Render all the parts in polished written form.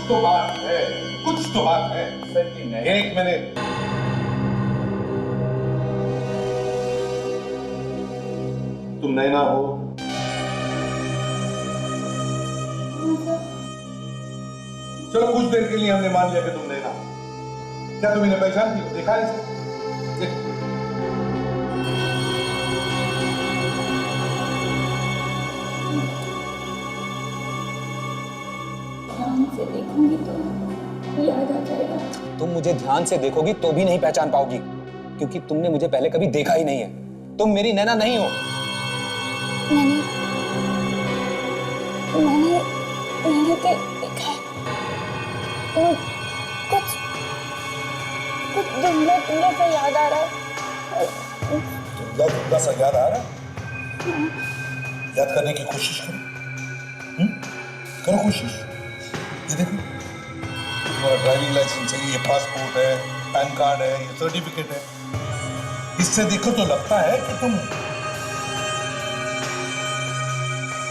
तो बात है, कुछ तो बात है। एक मिनट, तुम नैना हो? चलो कुछ देर के लिए हमने मान लिया कि तुम नैना हो। क्या तुम इन्हें पहचानती हो? देखा है इसे? ध्यान से देखूंगी तो याद आ जाएगा। तुम मुझे ध्यान से देखोगी तो भी नहीं पहचान पाओगी, क्योंकि तुमने मुझे पहले कभी देखा ही नहीं है। तुम मेरी नैना नहीं हो। मैंने देखा है। तो कुछ धुंधला सा याद आ रहा है। धुंधला सा याद आ रहा है? याद करने की कोशिश करो। करो कोशिश। ये देखो, तुम्हारा ड्राइविंग लाइसेंस है, ये पासपोर्ट है, पैन कार्ड है, ये सर्टिफिकेट है। इससे देखो तो लगता है कि तुम।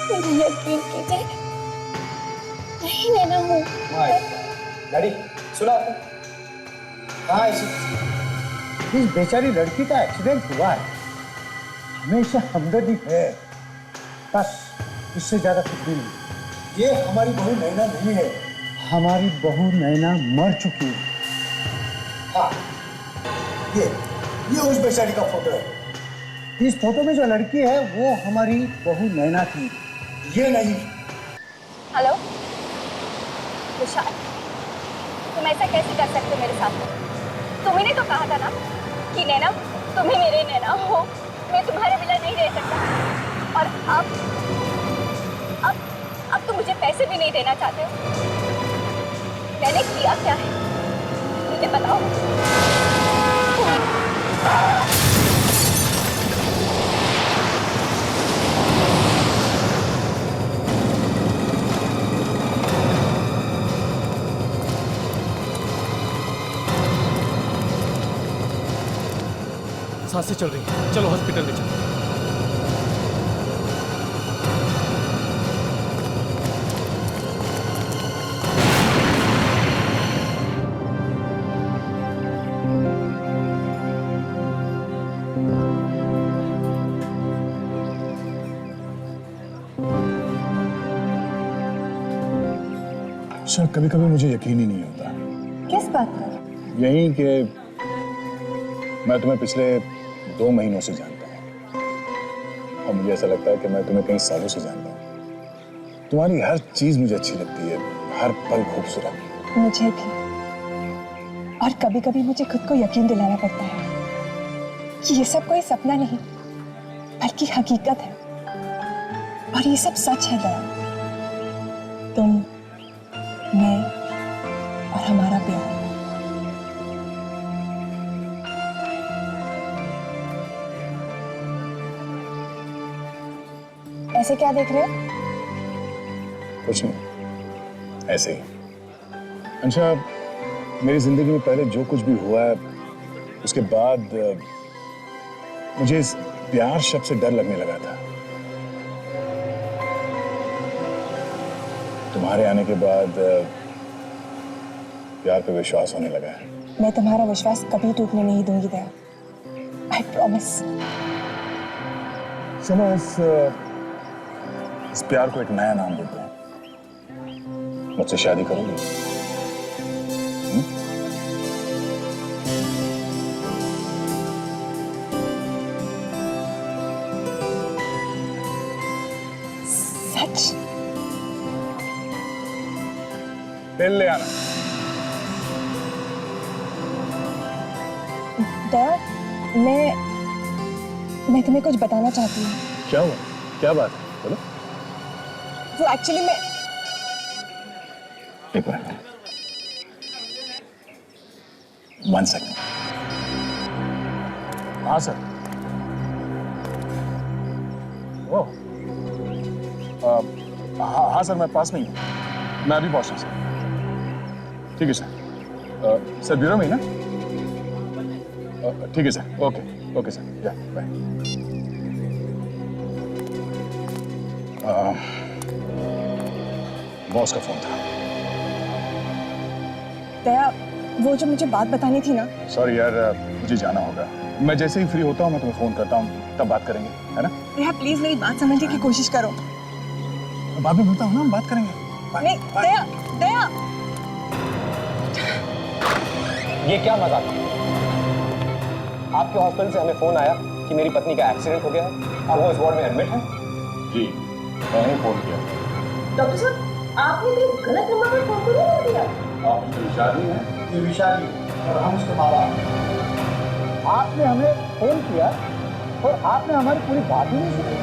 मुझे यकीन कीजिए, नहीं नैना हूँ। डैडी सुना आपने? हाँ, इस बेचारी लड़की का एक्सीडेंट हुआ है, हमें इससे हमदर्दी है, बस इससे ज्यादा कुछ भी नहीं। ये हमारी बहू नैना नहीं है। हमारी बहू नैना मर चुकी है। हाँ, ये उस बेचारी का फोटो है। इस फोटो में जो लड़की है वो हमारी बहू नैना थी, ये नहीं। हेलो विशाल, तुम ऐसा कैसे कर सकते हो मेरे साथ? तुम्ही ने तो कहा था ना कि नैना तुम ही मेरे नैना हो, मैं तुम्हारे बिना नहीं रह सकता। और अब तुम मुझे पैसे भी नहीं देना चाहते हो। मैंने किया क्या है मुझे बताओ। सांसें चल रही हैं, चलो हॉस्पिटल ले चलो। सर, कभी कभी मुझे यकीन ही नहीं होता। किस बात पर? यही कि मैं तुम्हें पिछले 2 महीनों से जानता हूँ और मुझे ऐसा लगता है कि मैं तुम्हें कई सालों से जानता हूँ। तुम्हारी हर चीज मुझे अच्छी लगती है, हर पल खूबसूरत। मुझे भी। और कभी कभी मुझे खुद को यकीन दिलाना पड़ता है कि ये सब कोई सपना नहीं बल्कि हकीकत है। और ये सब सच है दया। तुम, मैं और हमारा प्यार। ऐसे क्या देख रहे हो? कुछ नहीं, ऐसे ही। अंशा, मेरी जिंदगी में पहले जो कुछ भी हुआ है उसके बाद मुझे इस प्यार शब्द से डर लगने लगा था। तुम्हारे आने के बाद प्यार पे विश्वास होने लगा है। मैं तुम्हारा विश्वास कभी टूटने नहीं दूंगी दया। I promise. चलो इस प्यार को एक नया नाम देते हैं। मुझसे शादी करोगी? सच? बिल ले आना। दया, मैं तुम्हें कुछ बताना चाहती हूँ। क्या हुआ? क्या बात है? बोलो। वो एक्चुअली मैं एक मिनट, 1 सेकंड। हाँ सर। ओह, हाँ सर, मैं पास में ही हूँ। मैं अभी पहुंचा सर। ठीक है सर। सर ब्यूरो में ही ना? ठीक है सर। ओके ओके सर, या बाय। बॉस का फोन था। दया, वो जो मुझे बात बतानी थी ना। सॉरी यार, मुझे जाना होगा। मैं जैसे ही फ्री होता हूँ मैं तुम्हें फोन करता हूँ, तब बात करेंगे, है ना? दया प्लीज मेरी बात समझने की कोशिश करो। बाद में मिलता हूँ ना, हम बात करेंगे। नहीं दया, दया। ये क्या मजाक है? आपके हॉस्पिटल से हमें फोन आया कि मेरी पत्नी का एक्सीडेंट हो गया है और वो इस वार्ड में एडमिट है। जी, मैंने फोन किया। डॉक्टर साहब, आपने भी गलत नंबर पर फोन तो नहीं दिया? आप मिस्टर विशाल ही हैं? ये विशाली और हम उसके माँ बाप। आपने हमें फोन किया और आपने हमारी पूरी बात ही नहीं सुनी।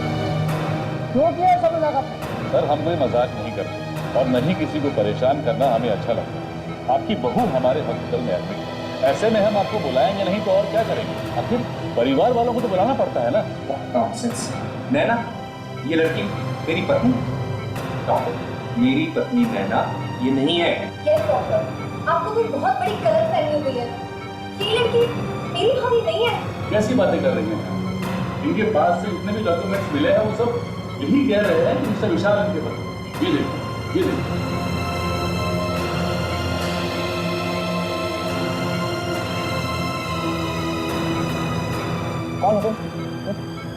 क्यों किया ऐसा मजाक आपने? सर, हम कोई मजाक नहीं करते और न ही किसी को परेशान करना हमें अच्छा लगता है। आपकी बहू हमारे हॉस्पिटल में एडमिट है, ऐसे में हम आपको बुलाएंगे नहीं तो और क्या करेंगे? आखिर परिवार वालों को तो बुलाना पड़ता है ना। नॉनसेंस। नैना, ये लड़की मेरी पत्नी? डॉक्टर, मेरी पत्नी नैना ये नहीं है। यस डॉक्टर, आपको कोई बहुत बड़ी गलतफहमी हो गई है। ये लड़की मेरी भाभी नहीं है। कैसी बातें कर रही हैं? इनके पास से जितने भी डॉक्यूमेंट्स मिले हैं वो सब यही कह रहे हैं कि मिस्टर विशाल इनके पास। ये देखो, ये देखो। कौन तुम?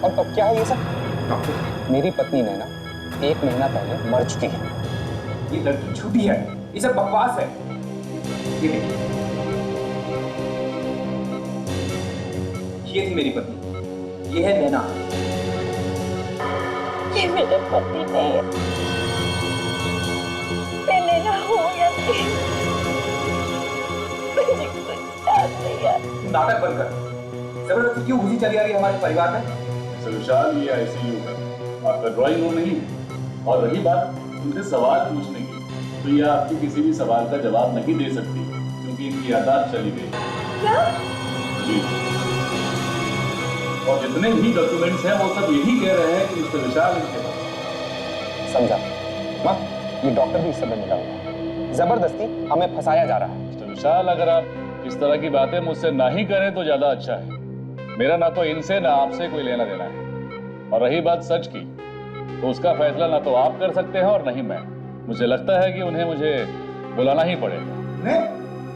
और क्या है ये सब? डॉक्टर, मेरी पत्नी नैना 1 महीना पहले मर चुकी है। ये लड़की झूठी है, ये सब बकवास है। ये देखिए, ये थी मेरी पत्नी, ये है नैना। ये मेरे पति नहीं है। मैं नैना हूँ या नहीं, मुझे कुछ याद नहीं है। नाटक बंद कर। जबरदस्ती क्यों घुसी चली आ रही है हमारे परिवार में? मिस्टर विशाल, ये आईसीयू है, आपका ड्राइंग रूम नहीं। और रही बात उनसे सवाल पूछने की, तो ये आपके किसी भी सवाल का जवाब नहीं दे सकती क्योंकि इनकी यादाश्त चली गई। क्या? जी, और जितने भी डॉक्यूमेंट्स हैं वो सब यही कह रहे हैं कि मिस्टर विशाल इनके पास। समझा? माँ, ये डॉक्टर भी इस समय मिला हुआ है। जबरदस्ती हमें फंसाया जा रहा है। मिस्टर विशाल, अगर आप इस तरह की बातें मुझसे ना ही करें तो ज्यादा अच्छा है। मेरा ना तो इनसे ना आपसे कोई लेना देना है। और रही बात सच की, तो उसका फैसला ना तो आप कर सकते हैं और नहीं मैं। मुझे लगता है कि उन्हें मुझे बुलाना ही पड़ेगा।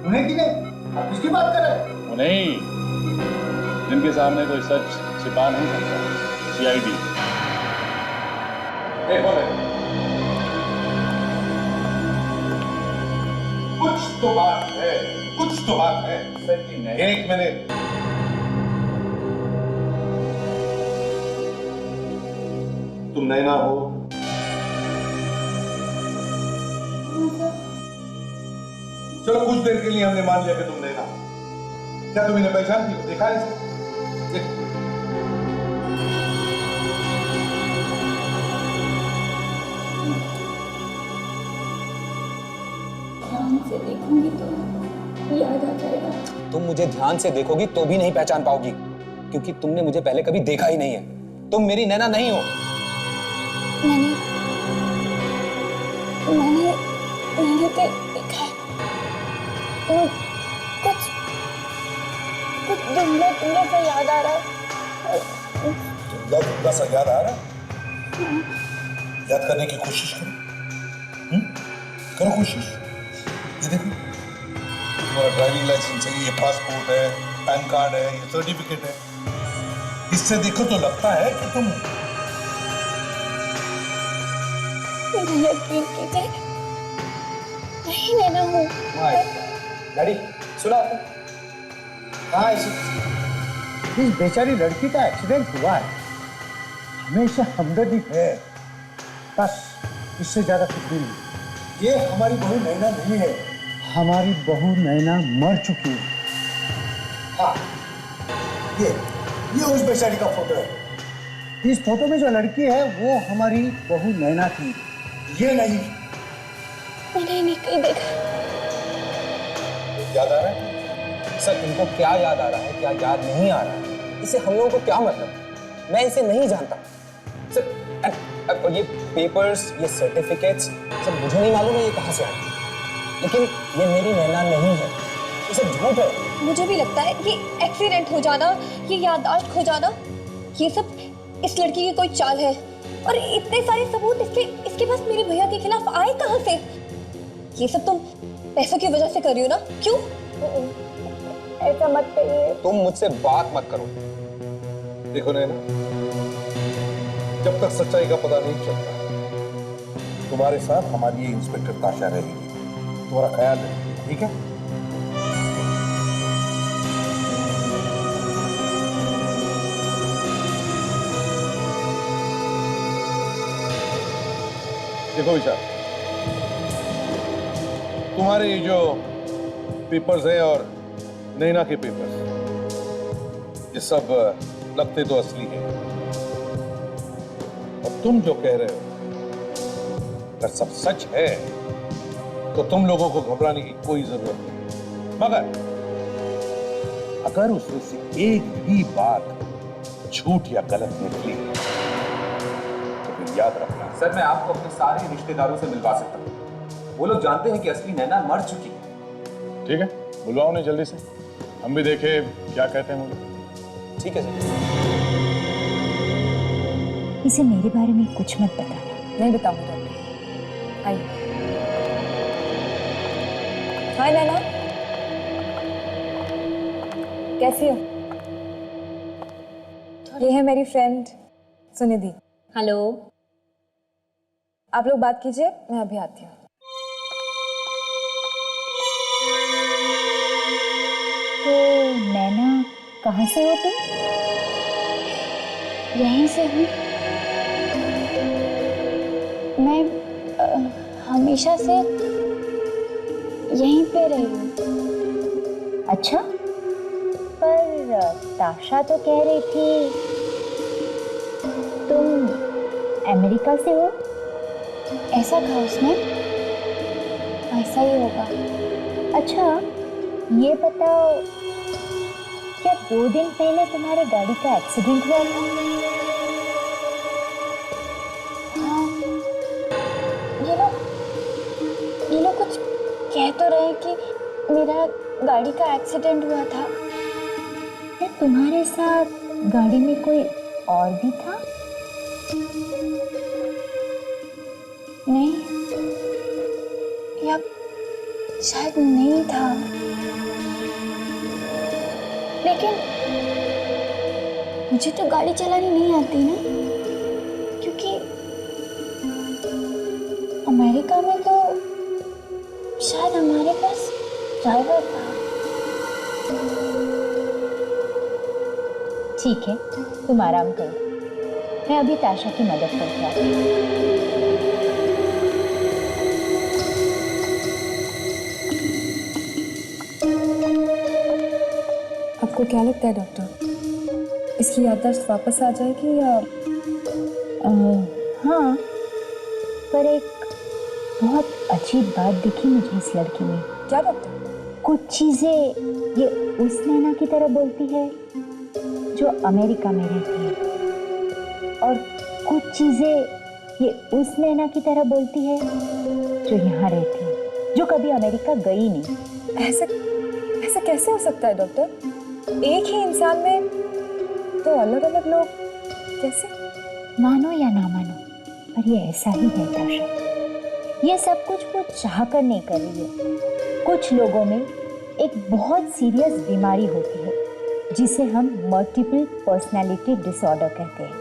उन्हें कि नहीं? आप किसकी बात कर रहे हैं? उन्हें ही, जिनके सामने कोई सच छिपा नहीं सकता। सीआईडी। कुछ तो बात है, कुछ तो बात है। एक मिनट। तुम नैना हो? चलो कुछ देर के लिए हमने मान लिया कि तुम नैना हो। क्या तुम इन्हें पहचानती हो? देखा इसे? ध्यान से देखूंगी तो याद आ जाएगा। तुम मुझे ध्यान से देखोगी तो भी नहीं पहचान पाओगी क्योंकि तुमने मुझे पहले कभी देखा ही नहीं है। तुम मेरी नैना नहीं हो। मैंने देखा है और कुछ धुंधला सा याद आ रहा है। धुंधला सा याद आ रहा है? याद करने की कोशिश करो। करो कोशिश। ये देखो, तुम्हारा ड्राइविंग लाइसेंस है, ये पासपोर्ट है, पैन कार्ड है, ये सर्टिफिकेट है। इससे देखो तो लगता है कि तुम मुझे यकीन कीजिए, नहीं नैना हूँ। डैडी, सुना? हाँ, इस बेचारी लड़की का एक्सीडेंट हुआ है, हमें इससे हमदर्दी है, बस इससे ज्यादा कुछ भी नहीं। ये हमारी बहू नैना नहीं है, हमारी बहू नैना मर चुकी है। हाँ, ये उस बेचारी का फोटो है। इस फोटो में जो लड़की है वो हमारी बहू नैना थी, ये नहीं। मैंने इन्हें कहीं देखा। याद आ रहा है? सर, इनको क्या याद आ रहा है, क्या याद नहीं आ रहा है, इससे हम लोगों को क्या मतलब? मैं इसे नहीं जानता सर। और ये पेपर्स, ये सर्टिफिकेट्स सब मुझे नहीं मालूम है ये कहाँ से आए, लेकिन ये मेरी नैना नहीं है, ये सब झूठ है। मुझे भी लगता है ये एक्सीडेंट हो जाना, ये याददाश्त खो जाना, ये सब इस लड़की की कोई चाल है। और इतने सारे सबूत इसके पास मेरे भैया के खिलाफ आए कहाँ से? ये सब तुम पैसों की वजह से कर रही हो ना? क्यों? ऐसा मत कहिए। तुम मुझसे बात मत करो। देखो नैना, जब तक सच्चाई का पता नहीं चलता तुम्हारे साथ हमारी ये इंस्पेक्टर ताशा रहेगी। तुम्हारा ख्याल रखेगी, ठीक है? देखो विशाल, तुम्हारे ये जो पेपर्स हैं और नैना के पेपर्स, ये सब लगते तो असली हैं। और तुम जो कह रहे हो अगर सब सच है तो तुम लोगों को घबराने की कोई जरूरत नहीं। मगर अगर उसमें से एक भी बात झूठ या गलत निकली तो फिर याद रखना। सर, मैं आपको अपने सारे रिश्तेदारों से मिलवा सकता हूँ। वो लोग जानते हैं कि असली नैना मर चुकी है। ठीक है, बुलवाओ उन्हें जल्दी से, हम भी देखें क्या कहते हैं मुझे। ठीक है सर। इसे मेरे बारे में कुछ मत बताना। नहीं बताऊंगी डॉक्टर। आइए। हाय नैना, कैसी हो? ये है मेरी फ्रेंड सुनिधि। हेलो। आप लोग बात कीजिए, मैं अभी आती हूँ। तो नैना, कहाँ से हो तुम? यहीं से हूँ। मैं हमेशा से यहीं पे रही हूँ। अच्छा, पर ताशा तो कह रही थी तुम अमेरिका से हो। ऐसा कहा उसने? ऐसा ही होगा। अच्छा, ये बताओ, क्या 2 दिन पहले तुम्हारे गाड़ी का एक्सीडेंट हुआ था? हाँ, ये लोग कुछ कह तो रहे कि मेरा गाड़ी का एक्सीडेंट हुआ था। क्या तुम्हारे साथ गाड़ी में कोई और भी था? नहीं, या शायद नहीं था, लेकिन मुझे तो गाड़ी चलानी नहीं आती ना, क्योंकि अमेरिका में तो शायद हमारे पास ड्राइवर था। ठीक है, तुम आराम करो, मैं अभी ताशा की मदद करके आती हूँ। आपको क्या लगता है डॉक्टर, इसकी याददाश्त वापस आ जाएगी या? हाँ, पर एक बहुत अजीब बात दिखी मुझे इस लड़की में। क्या डॉक्टर? कुछ चीजें ये उस नैना की तरह बोलती है जो अमेरिका में रहती है, और कुछ चीजें ये उस नैना की तरह बोलती है जो यहाँ रहती है, जो कभी अमेरिका गई नहीं। ऐसा कैसे हो सकता है डॉक्टर? एक ही इंसान में तो अलग अलग लोग कैसे? मानो या ना मानो, पर ये ऐसा ही है ताशा। ये सब कुछ वो चाह कर नहीं कर रही है। कुछ लोगों में एक बहुत सीरियस बीमारी होती है जिसे हम मल्टीपल पर्सनालिटी डिसऑर्डर कहते हैं।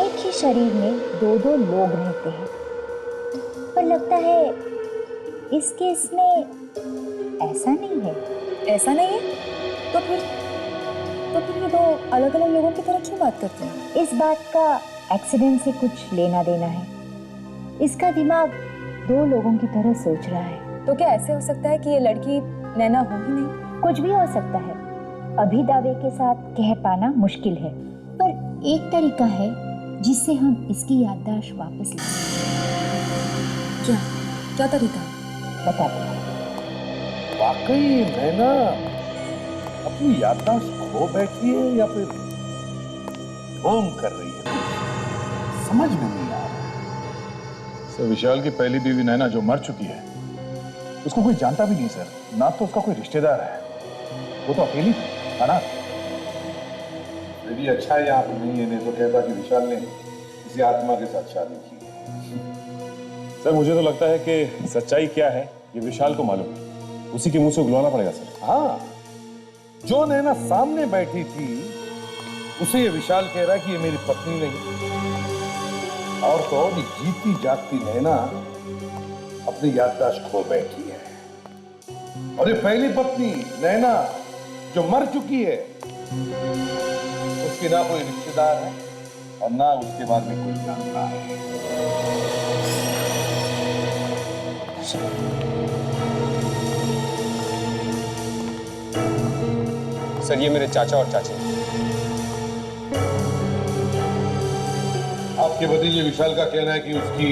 एक ही शरीर में 2-2 लोग रहते हैं, पर लगता है इस केस में ऐसा नहीं है। ऐसा नहीं है? तो फिर ये दो अलग अलग लोगों की तरह क्यों बात करते हैं? इस बात का एक्सीडेंट से कुछ लेना देना है। इसका दिमाग 2 लोगों की तरह सोच रहा है। तो क्या ऐसे हो सकता है कि ये लड़की नैना हो ही नहीं? कुछ भी हो सकता है, अभी दावे के साथ कह पाना मुश्किल है, पर एक तरीका है जिससे हम इसकी याददाश्त वापस ले सकते हैं। क्या तरीका? बताते हैं। वाकई नैना अपनी याददाश्त खो बैठी है या फिर ढोंग कर रही है? समझ में नहीं आ रहा। सर, विशाल की पहली बीवी नैना जो मर चुकी है, उसको कोई जानता भी नहीं सर, ना तो उसका कोई रिश्तेदार है, वो तो अकेली थी, अनाथ। यदि अच्छा है यहाँ पे नहीं है, नहीं तो कहता कि विशाल ने किसी आत्मा के साथ शादी की। सर मुझे तो लगता है कि सच्चाई क्या है ये विशाल को मालूम है, उसी के मुंह से उगलवाना पड़ेगा सर। हाँ, जो नैना सामने बैठी थी उसे ये विशाल कह रहा है कि ये मेरी पत्नी नहीं, और तो और ये जीती जागती नैना अपनी याददाश्त खो बैठी है। और ये पहली पत्नी नैना जो मर चुकी है, उसकी ना कोई रिश्तेदार है और ना उसके बाद में कोई जानता है। सर ये मेरे चाचा और चाची हैं। आपके भतीजे विशाल का कहना है कि उसकी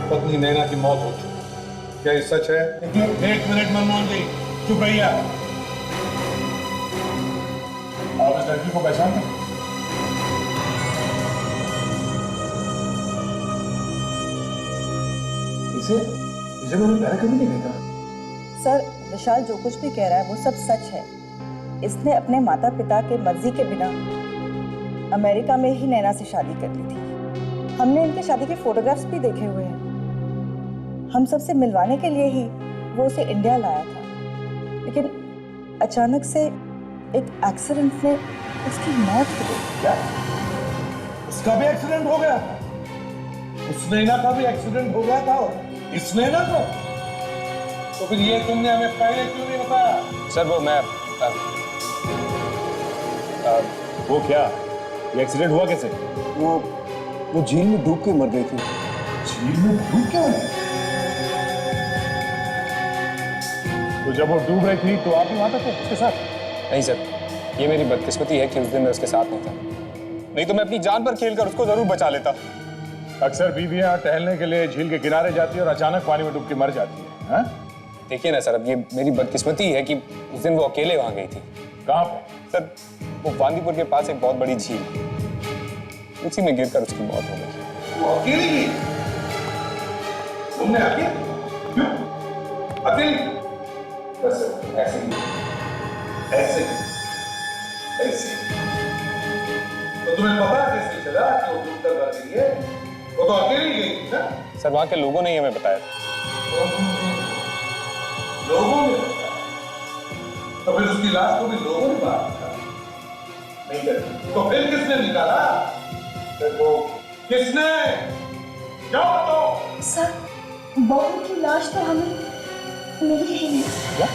पत्नी नैना की मौत हो चुकी है, क्या ये सच है? एक मिनट मनमोहन जी, चुप रहिए। आप इस लड़की को पहचानते हैं? इसे मैंने पहले कभी नहीं देखा। सर, विशाल जो कुछ भी कह रहा है वो सब सच है। इसने अपने माता पिता के मर्जी के बिना अमेरिका में ही नैना से शादी कर ली थी। हमने इनकी शादी के फोटोग्राफ्स भी देखे हुए हैं। हम सबसे मिलवाने के लिए ही वो उसे इंडिया लाया था, लेकिन अचानक से एक एक्सीडेंट में उसकी मौत हो गई। क्या? उसका भी एक्सीडेंट हो गया? उस नैना का भी एक्सीडेंट हो गया था और इस नैना का? तो फिर ये तुमने हमें पहले क्यों नहीं बताया? सर वो मैं वो क्या, ये एक्सीडेंट हुआ कैसे? वो झील में डूब के मर गई थी। झील में डूब के मरी? तो जब वो डूब रही थी तो आप भी वहां थे उसके साथ? नहीं सर, ये मेरी बदकिस्मती है कि उस दिन मैं उसके साथ नहीं था, नहीं तो मैं अपनी जान पर खेलकर उसको जरूर बचा लेता। अक्सर बीवियां टहलने के लिए झील के किनारे जाती है और अचानक पानी में डूब के मर जाती है। हाँ? देखिए ना सर, अब ये मेरी बदकिस्मती है कि उस दिन वो अकेले वहां गई थी। कहाँ पे? सर वो वांदीपुर के पास एक बहुत बड़ी झील, उसी में गिरकर उसकी मौत हो गई। वो अकेली गई? तुमने अकेली? क्यों अकेली? बस ऐसे ही, ऐसे ऐसे। तो तुम्हें पता कैसे चला कि वो डूब कर मर गई है? वो तो अकेली गई थी ना? सर वहां के लोगों ने ही हमें बताया। लोगों ने बताया? तो फिर उसकी लाश को भी लोगों ने मारा नहीं कर? तो फिर किसने निकाला? देखो किसने? जाओ तो। सर, बहू की लाश तो हमें मिली ही नहीं। क्या?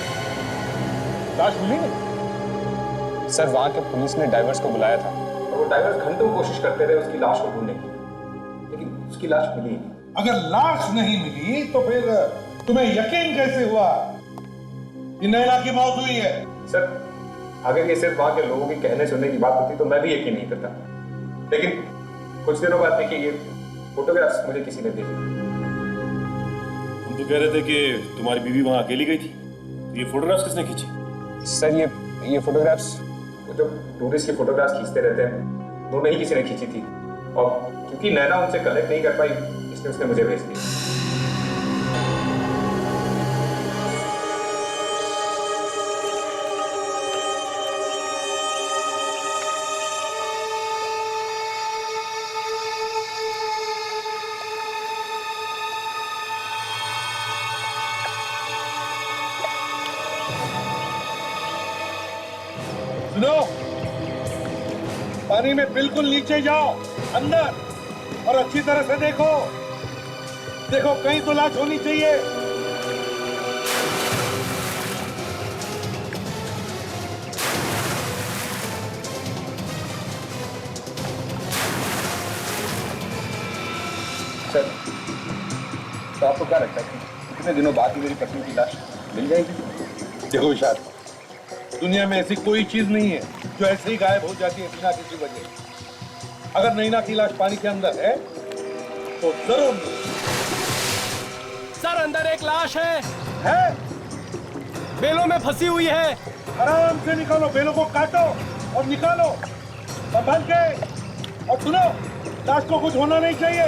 लाश मिली नहीं? सर वहां के पुलिस ने डाइवर्स को बुलाया था और वो डाइवर्स घंटों कोशिश करते रहे उसकी लाश को ढूंढने की, लेकिन उसकी लाश मिली ही नहीं। अगर लाश नहीं मिली तो फिर तुम्हें यकीन कैसे हुआ कि नैना की मौत हुई है? सर अगर ये सिर्फ वहां के लोगों के कहने सुनने की बात होती तो मैं भी यकीन नहीं करता, लेकिन कुछ दिनों बाद देखिए ये फोटोग्राफ्स मुझे किसी ने भेजी। तुम तो कह रहे थे कि तुम्हारी बीवी वहां अकेली गई थी, ये फोटोग्राफ्स किसने खींची? सर ये फोटोग्राफ्स जो टूरिस्ट की फोटोग्राफ्स खींचते रहते हैं वो नहीं किसी ने खींची थी, और क्योंकि नैना उनसे कनेक्ट नहीं कर पाई इसलिए उसने मुझे भेज दी। सुनो, पानी में बिल्कुल नीचे जाओ, अंदर, और अच्छी तरह से देखो। देखो कहीं तो लाश होनी चाहिए। सर तो आपको क्या लगता है कि कितने दिनों बाद ही मेरी पत्नी की लाश मिल जाएगी? देखो विशाल, दुनिया में ऐसी कोई चीज नहीं है जो ऐसे ही गायब हो जाती है बिना किसी वजह। अगर नैना की लाश पानी के अंदर है तो जरूर सर अंदर एक लाश है। बेलों में फंसी हुई है। आराम से निकालो, बेलों को काटो और निकालो संभाल के। और सुनो, लाश को कुछ होना नहीं चाहिए।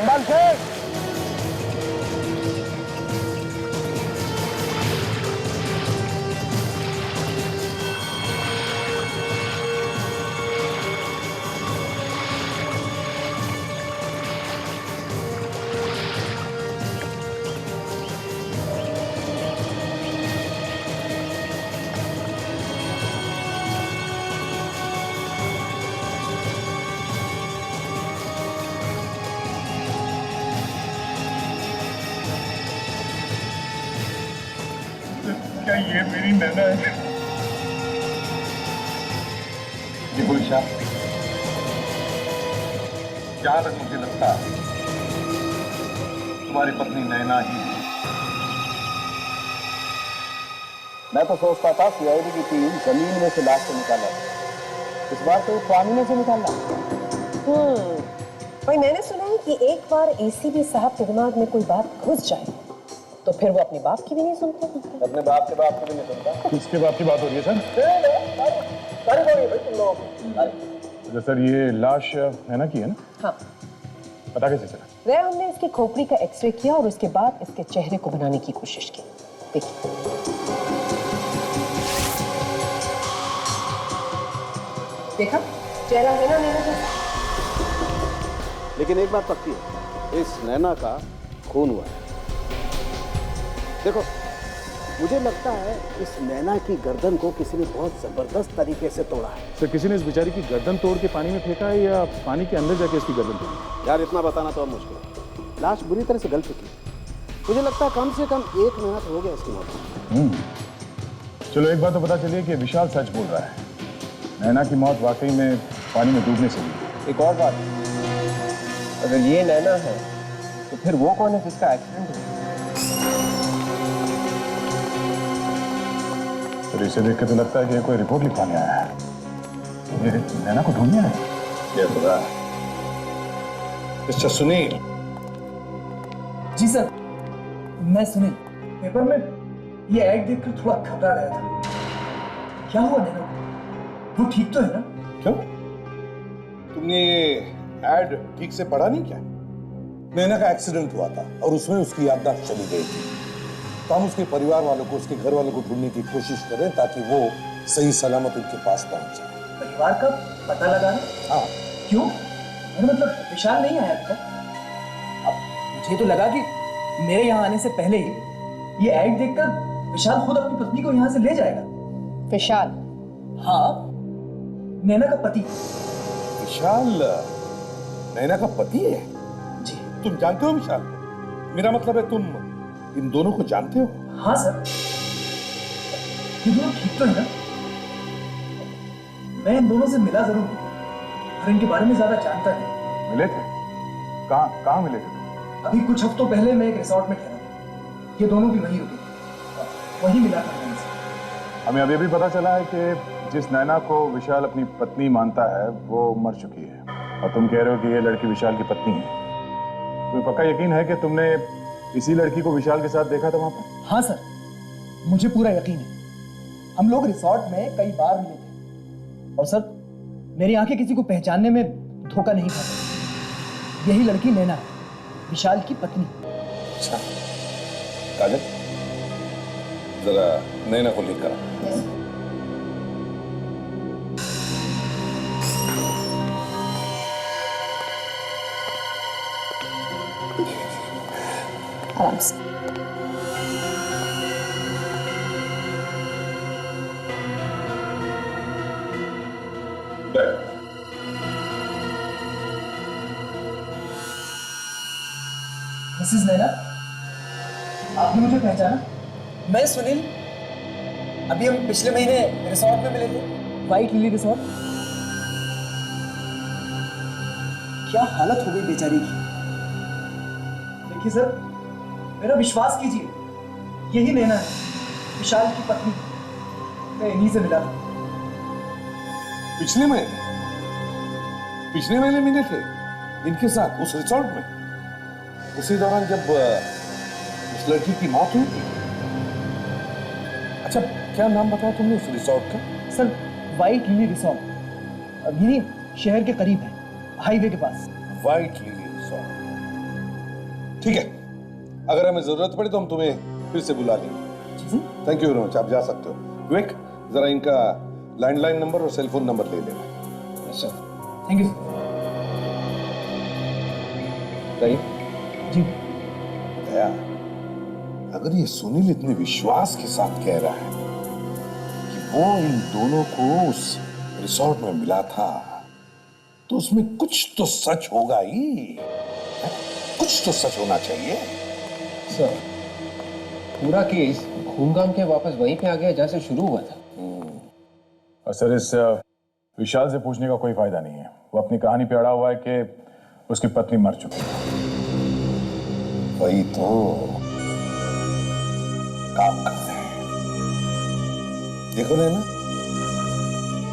संभाल के। क्या ये मेरी नैना है? देखो ईशा, जहां तक मुझे लगता है तुम्हारी पत्नी नैना ही है। मैं तो सोचता था सीआईडी की टीम जमीन में से लाश को निकाला, इस बार तो पानी में से निकाला। भाई मैंने सुना है कि एक बार एसीपी साहब के दिमाग में कोई बात घुस जाए तो फिर वो अपने बाप की भी नहीं सुनते। अपने बाप के बाप की भी नहीं सुनता। किसके बाप की बात हो रही है सर? अच्छा सर, ये लाश नैना की है ना? हाँ। पता कैसे चला? वह हमने इसकी खोपड़ी का एक्सरे किया और उसके बाद इसके चेहरे को बनाने की कोशिश की। देखिए, देखा चेहरा है ना नैना जैसा। लेकिन एक बात पक्की है, इस नैना का खून हुआ है। देखो, मुझे लगता है इस नैना की गर्दन को किसी ने बहुत जबरदस्त तरीके से तोड़ा है। सर, किसी ने इस बेचारी की गर्दन तोड़ के पानी में फेंका है या पानी के अंदर जाके इसकी गर्दन तोड़ी? यार इतना बताना तो अब मुश्किल है। लाश बुरी तरह से गल चुकी है। मुझे लगता है कम से कम 1 महीना तो हो गया इसकी मौत। चलो, एक बात तो पता चलिए कि विशाल सच बोल रहा है। नैना की मौत वाकई में पानी में डूबने से हुई। एक और बात, अगर ये नैना है तो फिर वो कौन है जिसका एक्सीडेंट हुआ? तो इसे देख के तो लगता है कि कोई रिपोर्ट लिखवाने आया है। ये नैना को ढूंढने आया है। ये खुदा, मिस्टर सुनील। जी सर, मैं सुनील। पेपर में ये ऐड देखकर थोड़ा घबरा गया था। क्या हुआ नैना को? वो ठीक तो है ना? क्यों, तुमने ये एड ठीक से पढ़ा नहीं क्या? नैना का एक्सीडेंट हुआ था और उसमें उसकी याददाश्त चली गई थी। तो हम उसके परिवार वालों को, उसके घर वालों को ढूंढने की कोशिश करें ताकि वो सही सलामत उनके पास पहुंच जाए। परिवार का पता लगाना? हाँ। क्यों? अरे मतलब विशाल नहीं आया अब तक? अब मुझे तो लगा कि मेरे यहाँ आने से पहले ही ये ऐड देखकर विशाल खुद अपनी पत्नी को यहाँ से ले जाएगा। विशाल? हाँ, नैना का पति। विशाल नैना का पति है? जी। तुम जानते हो विशाल को? मेरा मतलब है तुम इन दोनों को जानते हो? हाँ सर। ये दोनों ठीक तो है ना? मैं इन दोनों से मिला जरूर और इनके बारे में ज्यादा जानता नहीं। मिले थे? कहाँ मिले थे तुम? अभी कुछ हफ्तों पहले मैं एक रिसोर्ट में ठहरा था। ये दोनों भी वहीं रुके थे, वहीं मिला था इनसे। हमें अभी भी पता चला है कि जिस नैना को विशाल अपनी पत्नी मानता है वो मर चुकी है, और तुम कह रहे हो कि ये लड़की विशाल की पत्नी है। तुम्हें पक्का यकीन है कि तुमने इसी लड़की को विशाल के साथ देखा था वहां पर? हाँ सर, मुझे पूरा यकीन है। हम लोग रिसोर्ट में कई बार मिले थे और सर, मेरी आंखें किसी को पहचानने में धोखा नहीं खाती। यही लड़की नैना है, विशाल की पत्नी। अच्छा काजल, जरा नैना को लेकर आ। आराम से। मिसेस नैना, आपने मुझे पहचाना? मैं सुनील। अभी हम पिछले महीने रिसोर्ट में मिले थे, व्हाइट लिली रिसोर्ट। क्या हालत हो गई बेचारी की। देखिए सर, मेरा विश्वास कीजिए, यही नैना है, विशाल की पत्नी। मैं इन्हीं से मिला था। पिछले महीने मिले थे इनके साथ उस रिसोर्ट में, उसी दौरान जब उस लड़की की मौत हुई थी। अच्छा, क्या नाम बताया तुमने उस रिसोर्ट का? सर, व्हाइट लिली रिसोर्ट, यही शहर के करीब है, हाईवे के पास। व्हाइट लिली रिसोर्ट, ठीक है, अगर हमें जरूरत पड़ी तो हम तुम्हें फिर से बुला लेंगे। थैंक यू वेरी मच, आप जा सकते हो। विवेक, जरा इनका लैंडलाइन नंबर और सेल फोन नंबर ले लेना। सर थैंक यू सही जी। दया, अगर ये सुनील इतने विश्वास के साथ कह रहा है कि वो इन दोनों को उस रिसोर्ट में मिला था, तो उसमें कुछ तो सच होगा ही, कुछ तो सच होना चाहिए। सर, पूरा केस घूम-घाम के वापस वहीं पे आ गया जहां से शुरू हुआ था। और सर, इस विशाल से पूछने का कोई फायदा नहीं है। वो अपनी कहानी पे अड़ा हुआ है कि उसकी पत्नी मर चुकी है। वही तो काम करते हैं। देखो नैना,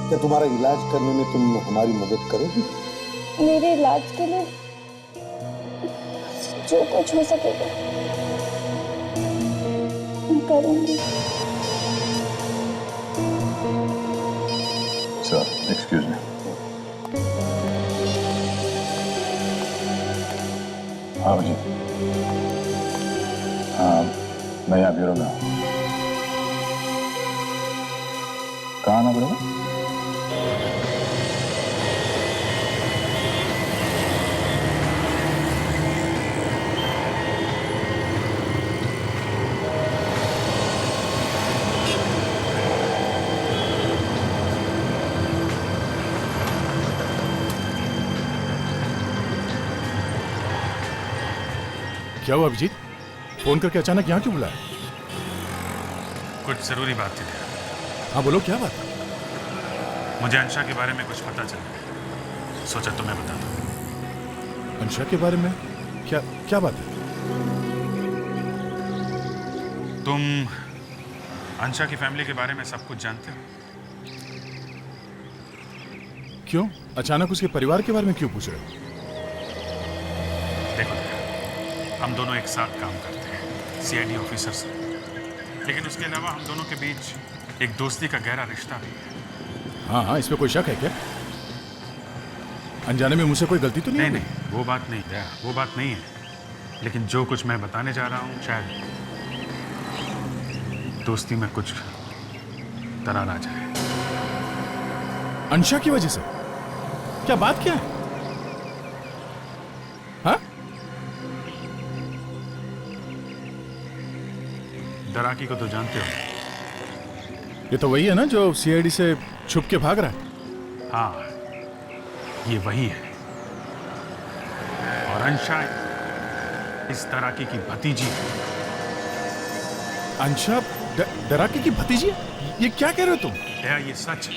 क्या तुम्हारा इलाज करने में तुम हमारी मदद करोगी? मेरे इलाज के लिए जो कुछ हो सकेगा मैं करूंगी। Sir, excuse me. हाँ जी, हाँ, मैं यहाँ ब्यूरो में हूँ। कहाँ आना पड़ेगा? क्या हुआ अभिजीत? फोन करके अचानक यहाँ क्यों बुलाया? कुछ जरूरी बात थी। हाँ बोलो, क्या बात? मुझे अंशा के बारे में कुछ पता चला, सोचा तुम्हें बता दूं। अंशा के बारे में? क्या क्या बात है? तुम अंशा की फैमिली के बारे में सब कुछ जानते हो? क्यों अचानक उसके परिवार के बारे में क्यों पूछ रहे हो? देखो, हम दोनों एक साथ काम करते हैं सीआईडी ऑफिसर से, लेकिन उसके अलावा हम दोनों के बीच एक दोस्ती का गहरा रिश्ता भी है। हाँ हाँ, इसमें कोई शक है क्या? अनजाने में मुझसे कोई गलती तो नहीं? नहीं, वो बात नहीं है, वो बात नहीं है। लेकिन जो कुछ मैं बताने जा रहा हूँ, शायद दोस्ती में कुछ दरार आ जाए। अंशा की वजह से? क्या बात क्या है? हाँ? दराकी को तो जानते हो? ये तो वही है ना जो सीआईडी से छुप के भाग रहा है? हाँ, ये वही है। और अंशा इस दराकी की भतीजी है। अंशा दराकी की भतीजी है? ये क्या कह रहे हो तुम? दया, ये सच है।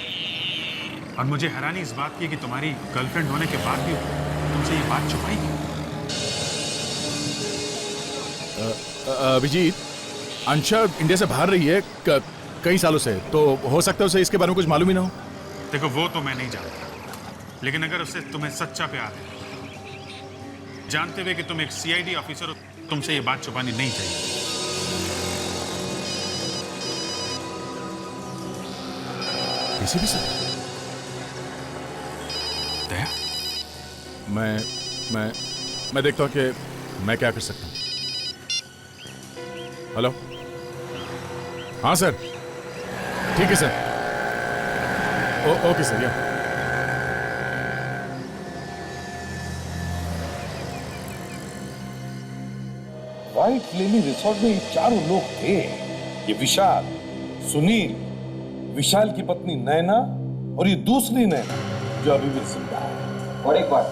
और मुझे हैरानी इस बात की कि तुम्हारी गर्लफ्रेंड होने के बाद भी तुमसे ये बात छुपाई क्यों? अभिजीत, अंशा इंडिया से बाहर रही है कई सालों से, तो हो सकता है उसे इसके बारे में कुछ मालूम ही ना हो। देखो, वो तो मैं नहीं जानता, लेकिन अगर उससे तुम्हें सच्चा प्यार है, जानते हुए कि तुम एक सीआईडी ऑफिसर हो, तुमसे ये बात छुपानी नहीं चाहिए। भी सर, दया, मैं देखता हूँ कि मैं क्या कर सकता हूँ। हेलो, हाँ सर, ठीक है सर। ओके सर, या व्हाइट लिली रिसोर्ट में ये चारों लोग थे। ये विशाल, सुनील, विशाल की पत्नी नैना और ये दूसरी नैना जो अभी भी जिंदा है। और एक बात,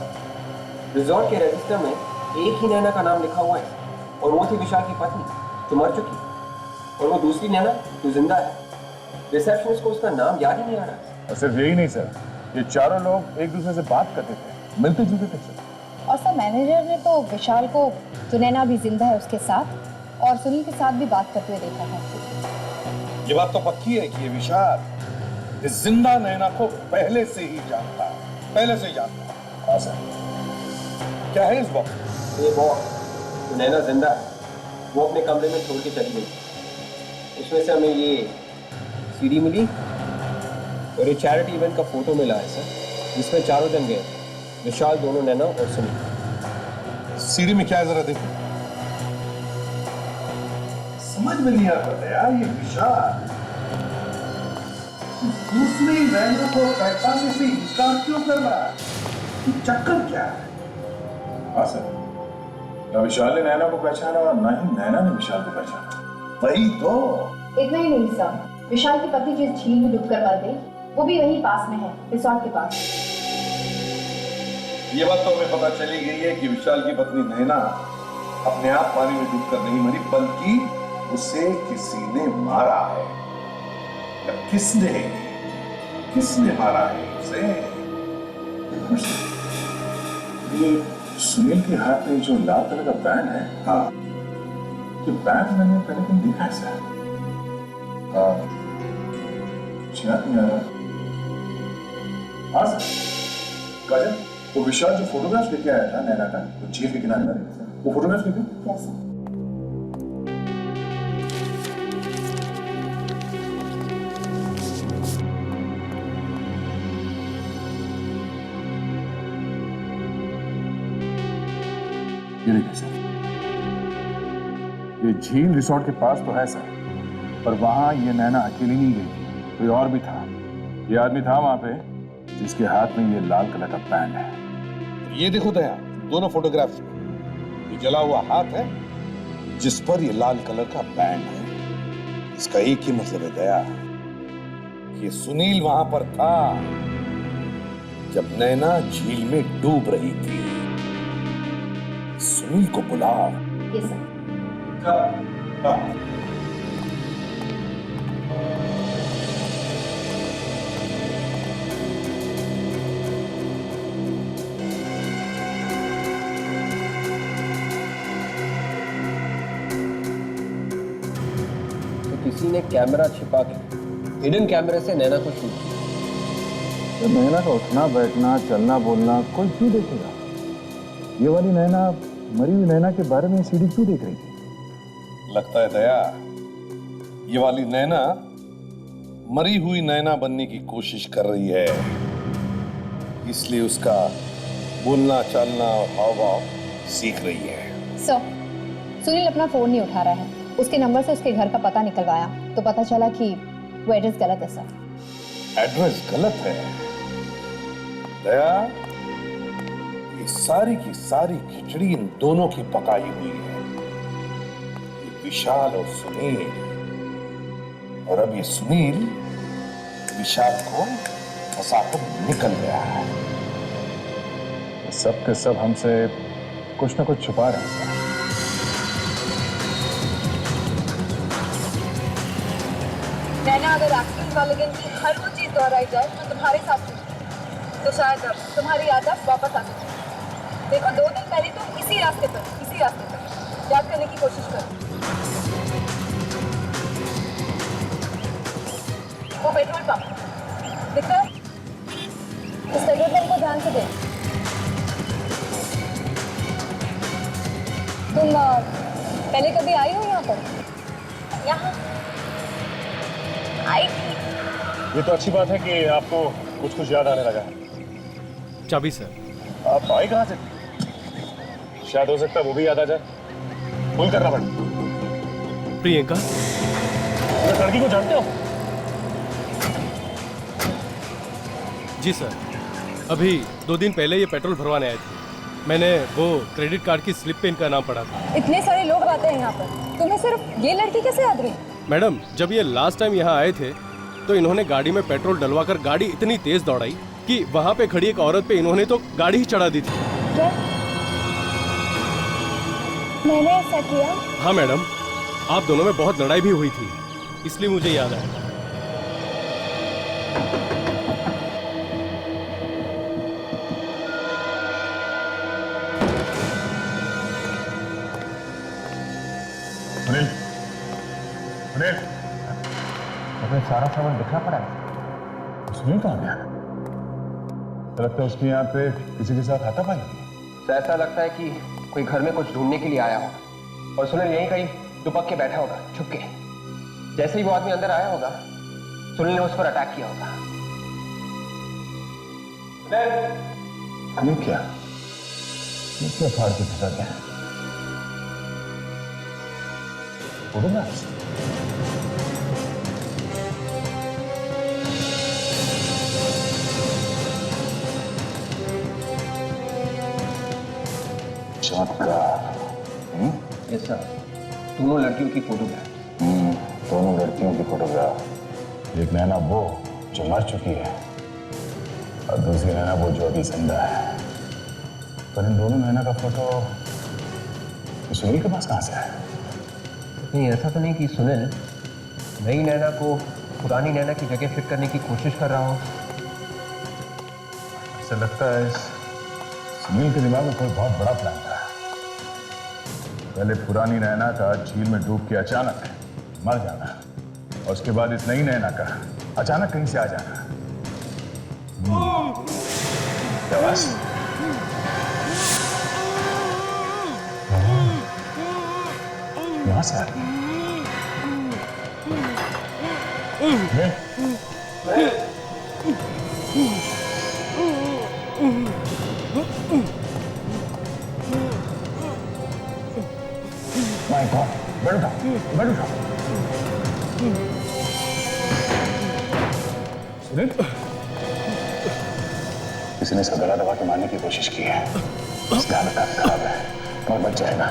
रिजॉर्ट के रजिस्टर में एक ही नैना का नाम लिखा हुआ है, और वो थी विशाल की पत्नी जो मर चुकी, और वो दूसरी नैना जो जिंदा है। रिसेप्शनिस्ट को उसका नाम याद ही नहीं आ रहा। और सिर्फ यही नहीं सर, ये चारों लोग एक दूसरे से बात करते थे, मिलते जुलते थे सर। और सर, मैनेजर ने तो विशाल को, जो नैना भी जिंदा है उसके साथ, और सुनील के साथ भी बात करते हुए देखा है। ये बात तो पक्की है कि ये विशाल इस जिंदा नैना को पहले से ही जानता है, पहले से ही जानता है। हाँ सर। क्या है इस बॉक्स? ये बॉक्स जो नैना जिंदा है, वो अपने कमरे में छोड़ के चली गई। उसमें से हमें ये सीडी मिली और ये चैरिटी इवेंट का फोटो मिला है सर, जिसमें चारों जन गए, विशाल, दोनों नैना और सुनील। सीडी में क्या है जरा देखो। समझ में नहीं आता था यार, ये विशाल दूसरी नैना को पहचानने से इंकार क्यों कर रहा है? ये चक्कर क्या है? हाँ सर, ना विशाल ने नैना को पहचाना और ना ही नैना ने विशाल को पहचाना। वही तो। इतना ही नहीं सर, विशाल की पत्नी जिस झील में डूबकर मर गई वो भी वहीं पास में है, रिसोर्ट के पास। ये बात तो हमें पता चली गई है कि विशाल की पत्नी नैना अपने आप पानी में डूबकर नहीं मरी, बल्कि उसे किसी ने मारा है। या किसने मारा है उसे? ये सुनील के हाथ में जो लाल कलर का बैंड है, हाँ, ये बैंड मैंने पहले कहीं देखा है सर। हाँ, याद नहीं आ रहा। हाँ सर, काजल, वो विशाल जो फोटोग्राफ लेके आया था नैना का, वो झील के किनारे वाले, वो फोटोग्राफ लेके? कैसा? ये देखिए सर, ये झील रिसोर्ट के पास तो है सर, पर वहां ये नैना अकेली नहीं गई थी, कोई और भी था। ये आदमी था वहां पे जिसके हाथ में ये लाल कलर का बैंड है। ये देखो दया, दोनों फोटोग्राफ्स में ये जला हुआ हाथ है जिस पर ये लाल कलर का बैंड है। इसका एक ही मतलब है दया कि सुनील वहां पर था जब नैना झील में डूब रही थी। सुनील को बुलाओ। Yes sir. तो किसी ने कैमरा छिपा के हिडन कैमरे से नैना को शूट किया। तो नैना का उठना बैठना चलना बोलना कोई क्यों देखेगा? ये वाली नैना मरी हुई नैना के बारे में सीडी क्यों देख रही थी? लगता है दया ये वाली नैना मरी हुई नैना बनने की कोशिश कर रही है, इसलिए उसका बोलना चालना और हाव भाव सीख रही है। सर, सुनील अपना फोन नहीं उठा रहा है। उसके नंबर से उसके घर का पता निकलवाया तो पता चला कि वो एड्रेस गलत है सर। एड्रेस गलत है? दया, ये सारी की सारी खिचड़ी इन दोनों की पकाई हुई है, ये विशाल और सुनील। और अब ये सुनील विशाल को फंसाकर निकल गया है। सब के सब हमसे कुछ ना कुछ छुपा रहे हैं सर। नैना, अगर एक्सीडेंट वाले दिन की हर वो चीज दोहराई जाए तो तुम्हारे साथ तो शायद अब तुम्हारी याददाश्त वापस आ सकती है। देखो, 2 दिन पहले तुम इसी रास्ते पर याद करने की कोशिश करो। वो पेट्रोल पंप दिख रहा है? इस पेट्रोल पंप को ध्यान से देख। तुम पहले कभी आई हो यहाँ पर? यहाँ आई थी। ये तो अच्छी बात है कि आपको कुछ कुछ याद आने लगा है। चाबी सर। आप आए कहाँ से? शायद हो सकता है वो भी याद आ जाए। फोन करना पड़ेगा। प्रियंका, उस लड़की को जानते हो? जी सर, अभी 2 दिन पहले ये पेट्रोल भरवाने आए थे। मैंने वो क्रेडिट कार्ड की स्लिप पे इनका नाम पढ़ा था। इतने सारे लोग आते हैं यहाँ पर, तुम्हें सिर्फ ये लड़की कैसे याद रही? मैडम, जब ये लास्ट टाइम यहाँ आए थे तो इन्होंने गाड़ी में पेट्रोल डलवाकर गाड़ी इतनी तेज दौड़ाई कि वहाँ पे खड़ी एक औरत पे इन्होंने तो गाड़ी ही चढ़ा दी थी। क्या मैंने ऐसा किया? हाँ मैडम, आप दोनों में बहुत लड़ाई भी हुई थी, इसलिए मुझे याद आया। सुनील, सुनील, अपने सारा सामान दिखना पड़ा है। सुनील कहाँ गया? लगता है उसके यहाँ पे किसी के साथ हाथापाई हुई। ऐसा लगता है कि कोई घर में कुछ ढूंढने के लिए आया होगा और सुनील यहीं कहीं दुपक के बैठा होगा छुप के। जैसे ही वो आदमी अंदर आया होगा, सुनील ने उस पर अटैक किया होगा। ये क्या फाड़ के फंसा गया? फोटोग्राफ्स? चमत्कार। यस सर, दोनों लड़कियों की फोटोग्राफ। दोनों लड़कियों की फोटोग्राफ। एक नैना वो जो मर चुकी है और दूसरी नैना वो जो अभी जिंदा है। पर इन दोनों नैना का फोटो सुनील के पास कहां से है? नहीं, ऐसा तो नहीं कि सुनील नई नैना को पुरानी नैना की जगह फिट करने की कोशिश कर रहा हो। ऐसा लगता है सुनील के दिमाग में कोई बहुत बड़ा प्लान था। पहले पुरानी नैना का झील में डूब के अचानक मर जाना और उसके बाद इस नई नैना का अचानक कहीं से आ जाना। दवास यहां से आ रही माय गॉड, बैठ उठा। सुनील, किसी ने इसका गला दबा के मारने की कोशिश की है। इसका हालत काफी खराब है और बच जाएगा।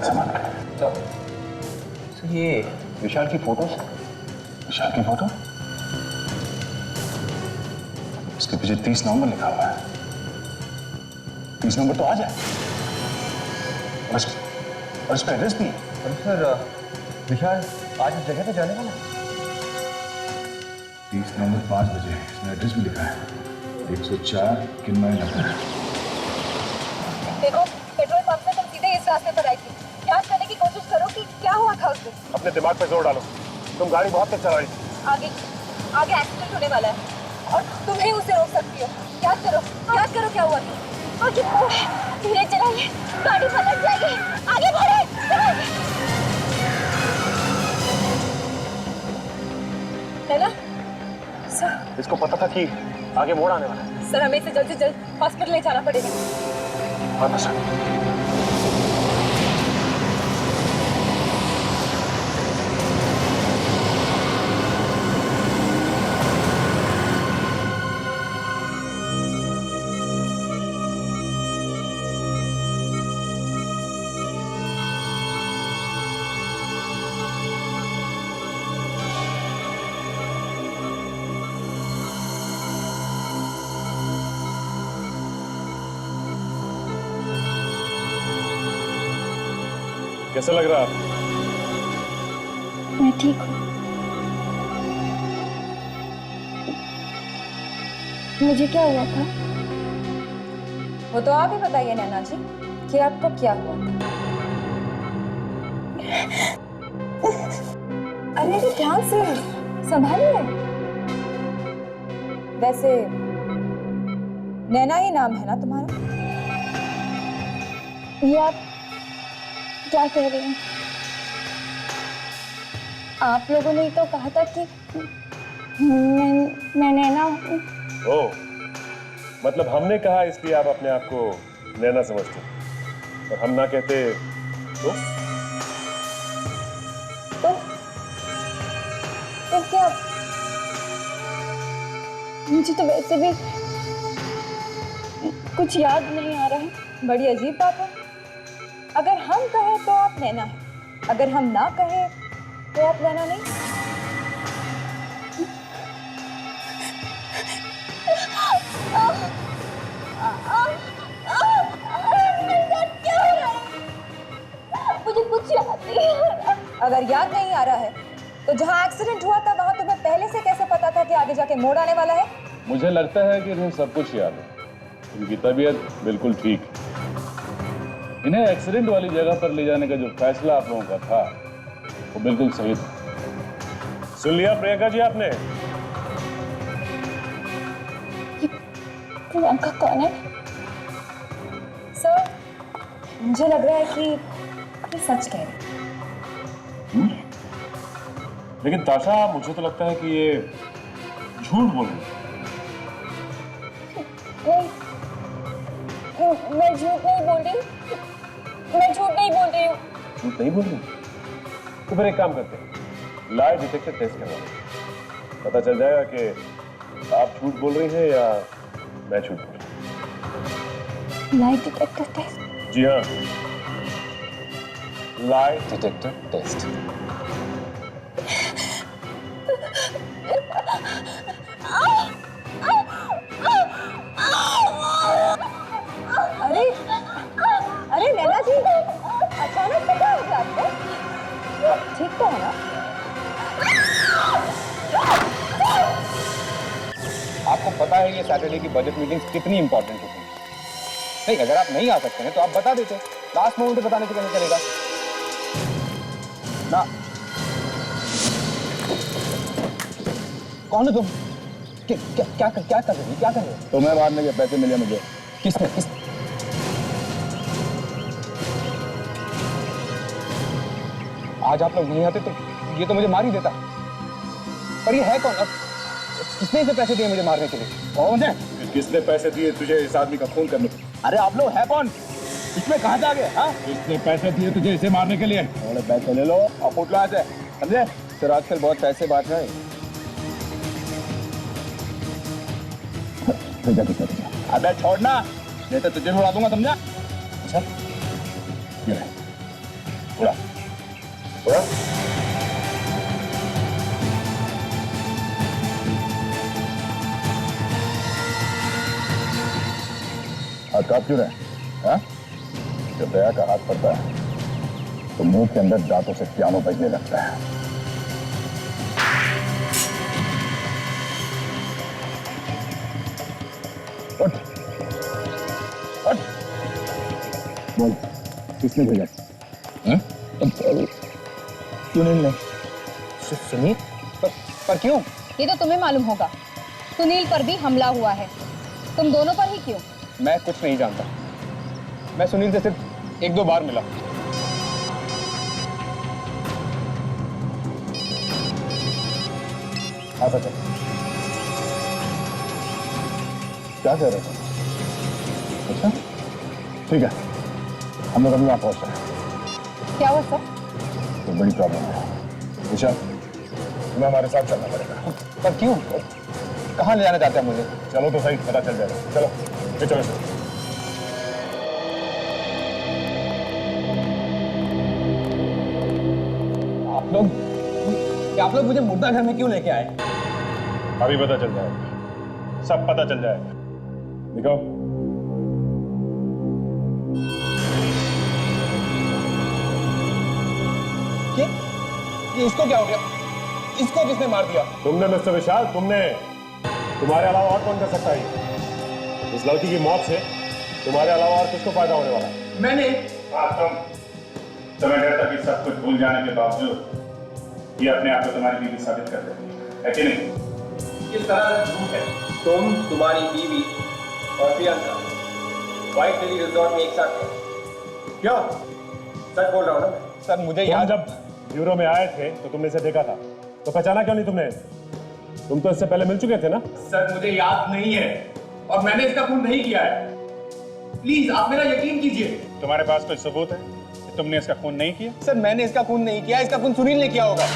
सामान कर। सर ये विशाल की फोटोज। विशाल की फोटो? उसके पीछे 30 नवंबर लिखा हुआ है। 30 नवंबर तो आज है और इस पर एड्रेस भी है। सर विशाल आज इस जगह पे जाने वाला है। 30 नवंबर 5 बजे इसमें एड्रेस भी लिखा है 104 किन्मय नगर। देखो, पेट्रोल पंप से तुम सीधे इस रास्ते पर आई थी। याद करने की कोशिश करो कि क्या हुआ था उस दिन। अपने दिमाग पे जोर डालो। तुम गाड़ी बहुत तेज चला रही थी। आगे एक्सीडेंट होने वाला है और तुम ही उसे रोक सकती हो। याद करो क्या हुआ था। आगे धीरे चलाइए, गाड़ी पलट जाएगी। आगे बढ़े। नैना, सर। इसको पता था कि आगे मोड़ आने वाला है। सर, हमें इसे जल्द से जल्द हॉस्पिटल ले जाना पड़ेगा। हाँ सर। कैसा लग रहा है? मैं ठीक हूँ। मुझे क्या हुआ था? वो तो आप ही बताइए नैना जी कि आपको क्या हुआ था। अरे ध्यान से संभालिए। वैसे नैना ही नाम है ना तुम्हारा? ये आप क्या कह रही हैं? आप लोगों ने तो कहा था कि मैं नैना हूँ। ओह, मतलब हमने कहा इसलिए आप अपने आप को नैना समझते हैं और हम ना कहते तो क्या? मुझे तो वैसे भी कुछ याद नहीं आ रहा है। बड़ी अजीब बात है। अगर हम कहें तो आप नैना है, अगर हम ना कहें तो आप नैना नहीं। मुझे कुछ याद नहीं आ रहा। अगर याद नहीं आ रहा है तो जहाँ एक्सीडेंट हुआ था वहां तुम्हें पहले से कैसे पता था कि आगे जाके मोड़ आने वाला है? मुझे लगता है कि इन्हें सब कुछ याद है। इनकी तबीयत बिल्कुल ठीक है। इन्हें एक्सीडेंट वाली जगह पर ले जाने का जो फैसला आप लोगों का था वो बिल्कुल सही था। सुन लिया प्रियंका जी आपने? प्रियंका कौन है? सर, मुझे लग रहा है कि ये सच कह रही है। लेकिन ताशा, मुझे तो लगता है कि ये झूठ बोल रही है। मैं झूठ नहीं बोल रही। मैं झूठ नहीं बोल रही हूँ। झूठ नहीं बोल रही? तो फिर एक काम करते हैं, लाई डिटेक्टर टेस्ट करवाओ। पता चल जाएगा कि आप झूठ बोल रही हैं या मैं झूठ बोल रही हूँ। Lie detector test? जी हाँ, लाई डिटेक्टर टेस्ट। अरे अरे नैना जी, अचानक से क्या हो गया आपको? ठीक तो है ना? आपको पता है ये सैटरडे की बजट मीटिंग्स कितनी इंपॉर्टेंट होती है। नहीं, अगर आप नहीं आ सकते हैं तो आप बता देते, लास्ट मोमेंट पे बताने से नहीं चलेगा ना। कौन हो तुम? क्या कर रहे हो? तो मैं मारने के पैसे मिले मुझे। किसने? आज आप लोग नहीं आते तो ये तो मुझे मार ही देता। पर ये है कौन? अब किसने इसे पैसे दिए मुझे मारने के लिए? कौन है? किसने पैसे दिए तुझे इस आदमी का खून करने के? अरे आप लोग है कौन? इसमें कहाँ से आ गए? हाँ, किसने पैसे दिए तुझे इसे मारने के लिए? थोड़े पैसे ले लो और फुट लो ऐसे, समझे? सर आजकल बहुत पैसे बांट रहे हैं। अबे छोड़ना, नहीं तो तुझे उड़ा दूंगा, समझा? अच्छा, ये रहे, उड़ा, उड़ा। हाथ कांप क्यों रहे? हाँ? जब दया का हाथ पड़ता है तो मुंह के अंदर दांतों से पियानो बजने लगता है। उठ, उठ। बोल, किसने भेजा? हाँ? सुनील ने। सुनील? पर क्यों? ये तो तुम्हें मालूम होगा। सुनील पर भी हमला हुआ है, तुम दोनों पर ही क्यों? मैं कुछ नहीं जानता। मैं सुनील से सिर्फ एक दो बार मिला। हाँ सच है। क्या कह रहे थे? अच्छा, ठीक है, हम लोग अभी वहां पहुंच रहे हैं। क्या हुआ सर? तो बड़ी प्रॉब्लम है निशा, तुम्हें हमारे साथ चलना पड़ेगा। पर क्यों? कहाँ ले जाना चाहते हैं मुझे? चलो तो सही, पता चल जाएगा। चलो, ये चलो। आप लोग मुझे मुर्दा घर में क्यों लेके आए? अभी पता चल जाएगा, सब पता चल जाएगा। दिखाओ। ये इसको क्या हो गया? इसको किसने मार दिया? तुमने मिस्टर विशाल, तुमने। तुम्हारे अलावा और कौन कर सकता है? इस लड़की की मौत से तुम्हारे अलावा और किसको फायदा होने वाला है? मैंने। तुम्हें डर था कि सब कुछ भूल जाने के बावजूद ये अपने आप को तुम्हारी बीवी साबित कर देती है कि नहीं? किस तरह से झूठ है? तुम, तुम्हारी बीवी और प्रियंका व्हाइट लिली रिजॉर्ट में एक साथ थे। क्यों? सच बोल रहा हूँ ना सर। मुझे यहाँ जब ब्यूरो में आए थे तो तुमने इसे देखा था, तो पहचाना क्यों नहीं तुमने? तुम तो इससे पहले मिल चुके थे ना? सर मुझे याद नहीं है और मैंने इसका खून नहीं किया है। प्लीज आप मेरा यकीन कीजिए। तुम्हारे पास कोई सबूत है कि तुमने इसका खून नहीं किया? सर मैंने इसका खून नहीं किया, इसका खून सुनील ने किया होगा।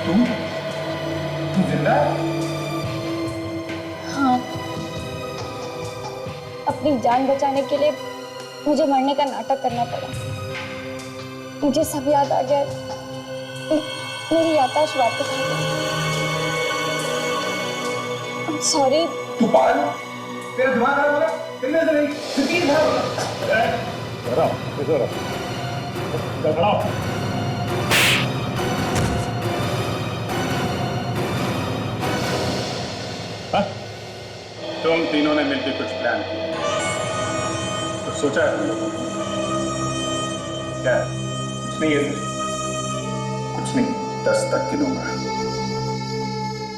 तुम जिंदा? हाँ, अपनी जान बचाने के लिए मुझे मरने का नाटक करना पड़ा। मुझे सब याद आ गया। मेरी याददाश्त वापस आ गई। सॉरी। तू पागल? तेरा दिमाग खराब हो गया? तेरे से नहीं, सिर्फ खराब हो गया। डराओ, किसे डराओ? तुम तीनों ने मिलकर कुछ प्लान किया, तो सोचा है तुम लोगों ने? क्या है? कुछ नहीं है, कुछ नहीं। 10 तक गिनूंगा।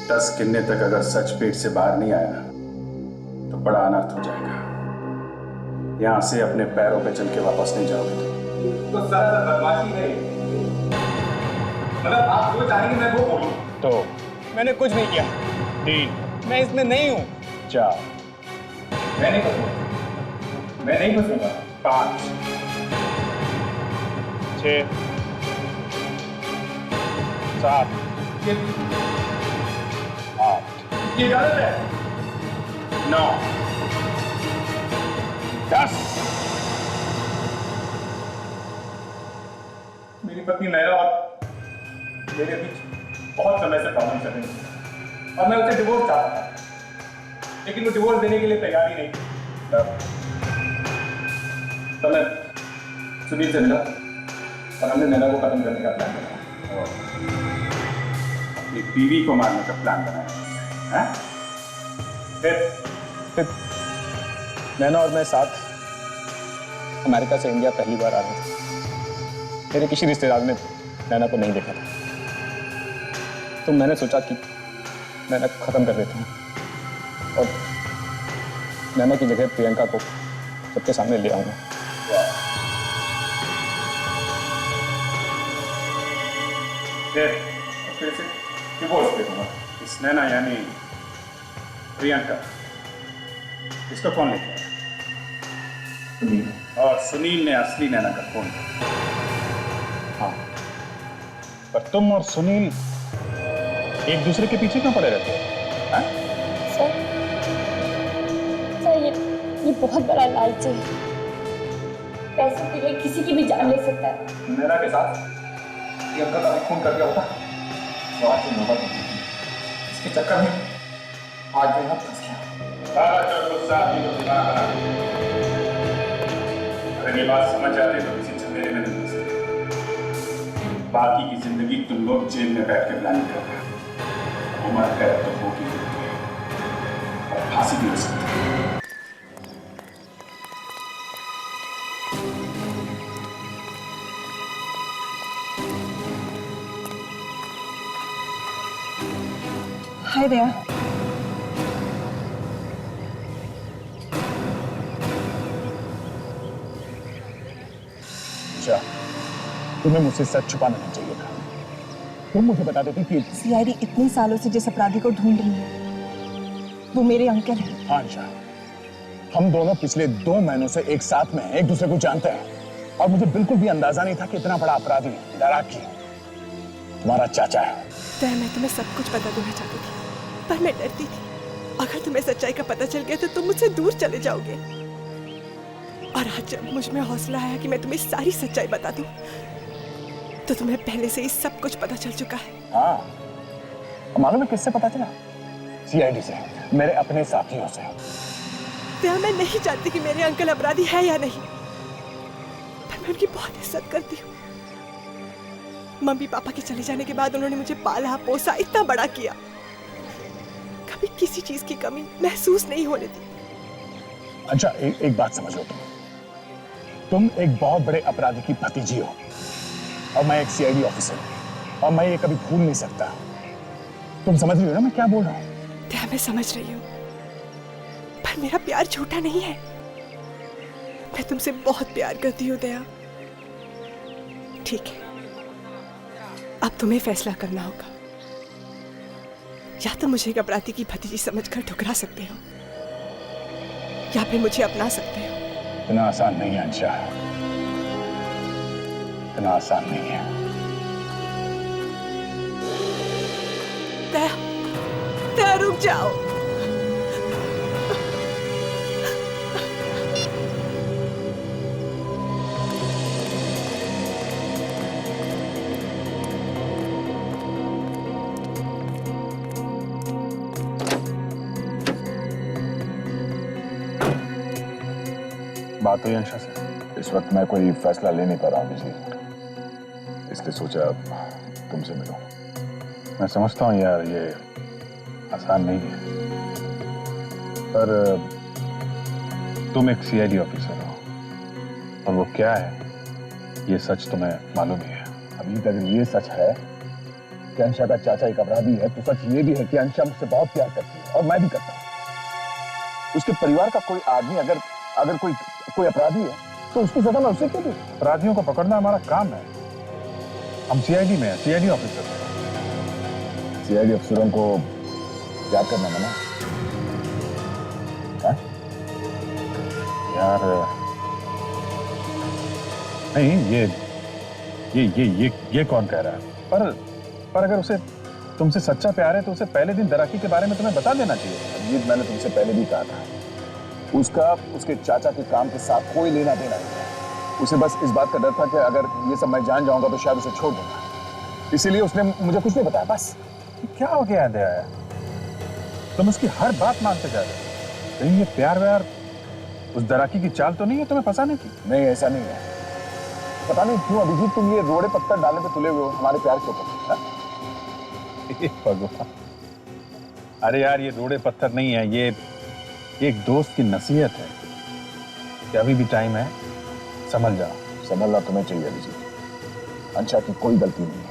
10 गिनने तक अगर सच पेट से बाहर नहीं आया तो बड़ा अनर्थ हो जाएगा। यहां से अपने पैरों पे चल के वापस नहीं जाओगे तो सर बदमाशी नहीं, मतलब आप जो चाहेंगे मैं वो बोलूं। तो मैंने कुछ नहीं किया। 3 मैं इसमें नहीं हूं। 4 मैं नहीं फंसूंगा, मैं नहीं फंसूंगा। 5 6 7 8 ये गलत है। 9 10 मेरी पत्नी नैना और मेरे बीच बहुत समय से प्रॉब्लम चल रही थी और मैं उसे डिवोर्स चाहता था, लेकिन वो डिवोर्स देने के लिए तैयार ही नहीं थी। तब मैं सुनील से मिला और हमने नैना को खत्म करने का प्लान बनाया और अपनी बीवी को मारने का प्लान बनाया। फिर नैना और मैं साथ अमेरिका से इंडिया पहली बार आ रहे थे। मेरे किसी रिश्तेदार ने नैना को नहीं देखा था, तो मैंने सोचा कि नैना को खत्म कर देता हूँ और नैना की जगह प्रियंका को सबके सामने ले आऊंगा। फिर से डिवोर्स दे दूंगा। इस नैना यानी प्रियंका, इसको कौन लेके आया? सुनील। और सुनील ने असली नैना का फोन किया। हाँ, पर तुम और सुनील एक दूसरे के पीछे क्यों पड़े रहते हो? सर ये बहुत बड़ा लालच है, पैसे के लिए किसी की भी जान ले सकता है। नैना के साथ प्रियंका का भी खून कर दिया होता तो आज ये नौबत नहीं थी। इसके चक्कर में आज मैं फंस गया। सारा जो गुस्सा अभी तो दिमाग बना। अगर ये बात समझ आते तो किसी झमेले में नहीं फंसते। बाकी की जिंदगी तुम लोग जेल में बैठ के प्लानिंग कर रहे हो। उम्र कैद तो होगी और फांसी भी हो सकती है। हाय दया। अच्छा, तुम्हें मुझसे सच छुपाना नहीं चाहिए था। तुम मुझे बता देती कि सीआईडी इतने सालों से जिस अपराधी को ढूंढ रही है वो मेरे अंकल हैं। हाँ अंशा, हम दोनों पिछले 2 महीनों से एक साथ में हैं, एक दूसरे को जानते हैं और मुझे बिल्कुल भी अंदाजा नहीं था कि इतना बड़ा अपराधी डराकी तुम्हारा चाचा है। तय मैं तुम्हें सब कुछ बता देना चाहती थी, पर मैं डरती थी अगर तुम्हें सच्चाई का पता चल गया तो तुम मुझसे दूर चले जाओगे। और आज जब मुझ में हौसला आया कि मैं तुम्हें सारी सच्चाई बता दूं, तो तुम्हें पहले से ही सब कुछ पता चल चुका है। हाँ, मालूम है किससे पता चला? सीआईडी से, मेरे अपने साथियों से। तया मैं नहीं जानती कि मेरे अंकल अपराधी है या नहीं, पर मैं उनकी बहुत इज्जत करती हूँ। मम्मी पापा के चले जाने के बाद उन्होंने मुझे पाला पोसा, इतना बड़ा किया, कभी किसी चीज की कमी महसूस नहीं होने दी। अच्छा, एक बात समझ लो, तुम एक बहुत बड़े अपराधी की भतीजी हो और मैं एक सीआईडी ऑफिसर हूं और मैं ये कभी भूल नहीं सकता। तुम समझ रही हो ना मैं क्या बोल रहा हूँ? क्या मैं समझ रही हूँ, पर मेरा प्यार झूठा नहीं है। मैं तुमसे बहुत प्यार करती हूँ दया। ठीक है, अब तुम्हें फैसला करना होगा। या तो मुझे एक अपराधी की भतीजी समझकर ठुकरा सकते हो, या फिर मुझे अपना सकते हो। इतना आसान नहीं है अंशा, इतना आसान नहीं है। दया रुक जाओ। बात हुई अंशा से। इस वक्त मैं कोई फैसला ले नहीं पा रहा हूँ बिजली, इसलिए सोचा तुमसे मिलूं। मैं समझता हूँ यार ये आसान नहीं है, पर तुम एक सीआईडी ऑफिसर हो और वो क्या है ये सच तुम्हें मालूम ही है। अभी अगर ये सच है कि अंशा का चाचा एक अपराधी है, तो सच ये भी है कि अंशा मुझसे बहुत प्यार करती है और मैं भी करता हूँ। उसके परिवार का कोई आदमी अगर कोई अपराधी है तो उसकी सजा मैं उसे क्यों दूं? अपराधियों को पकड़ना हमारा काम है। हम सीआईडी में हैं, सीआईडी ऑफिसर। सीआईडी अफसरों को प्यार करना मना? यार नहीं, ये कौन कह रहा है? पर अगर उसे तुमसे सच्चा प्यार है तो उसे पहले दिन दराकी के बारे में तुम्हें बता देना चाहिए। अजीत, मैंने तुमसे पहले भी कहा था, उसका उसके चाचा के काम के साथ कोई लेना देना नहीं है। उसे बस इस बात का डर था कि अगर ये सब मैं जान जाऊंगा तो शायद उसे छोड़ दूंगा, इसीलिए उसने मुझे कुछ नहीं बताया। बस क्या हो गया दया, तुम उसकी हर बात मानते जा रहे हो। कहीं ये प्यार व्यार उस दराकी की चाल तो नहीं है तुम्हें फंसाने की? नहीं, ऐसा नहीं है। पता नहीं क्यों अभिजीत तुम ये रोड़े पत्थर डालने पे तुले हुए हो हमारे प्यार के ऊपर। भगवान, अरे यार ये रोड़े पत्थर नहीं है, ये एक दोस्त की नसीहत है कि अभी भी टाइम है, संभल जाओ। संभलना तुम्हें चाहिए अभिजीत, अंशा की कोई गलती नहीं है,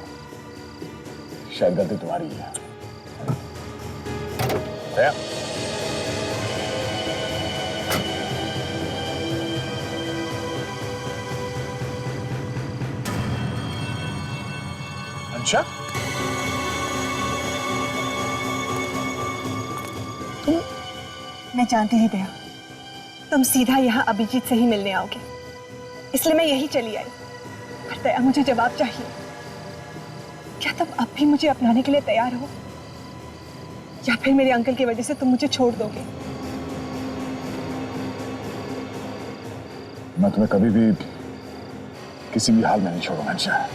शायद गलती तुम्हारी है। अंशा, मैं जानती थी दया, तुम सीधा यहाँ अभिजीत से ही मिलने आओगे, इसलिए मैं यही चली आई। पर दया, मुझे जवाब चाहिए। क्या तुम अब भी मुझे अपनाने के लिए तैयार हो, या फिर मेरे अंकल की वजह से तुम मुझे छोड़ दोगे? मैं तुम्हें कभी भी किसी भी हाल में नहीं छोड़ूंगा अंशा।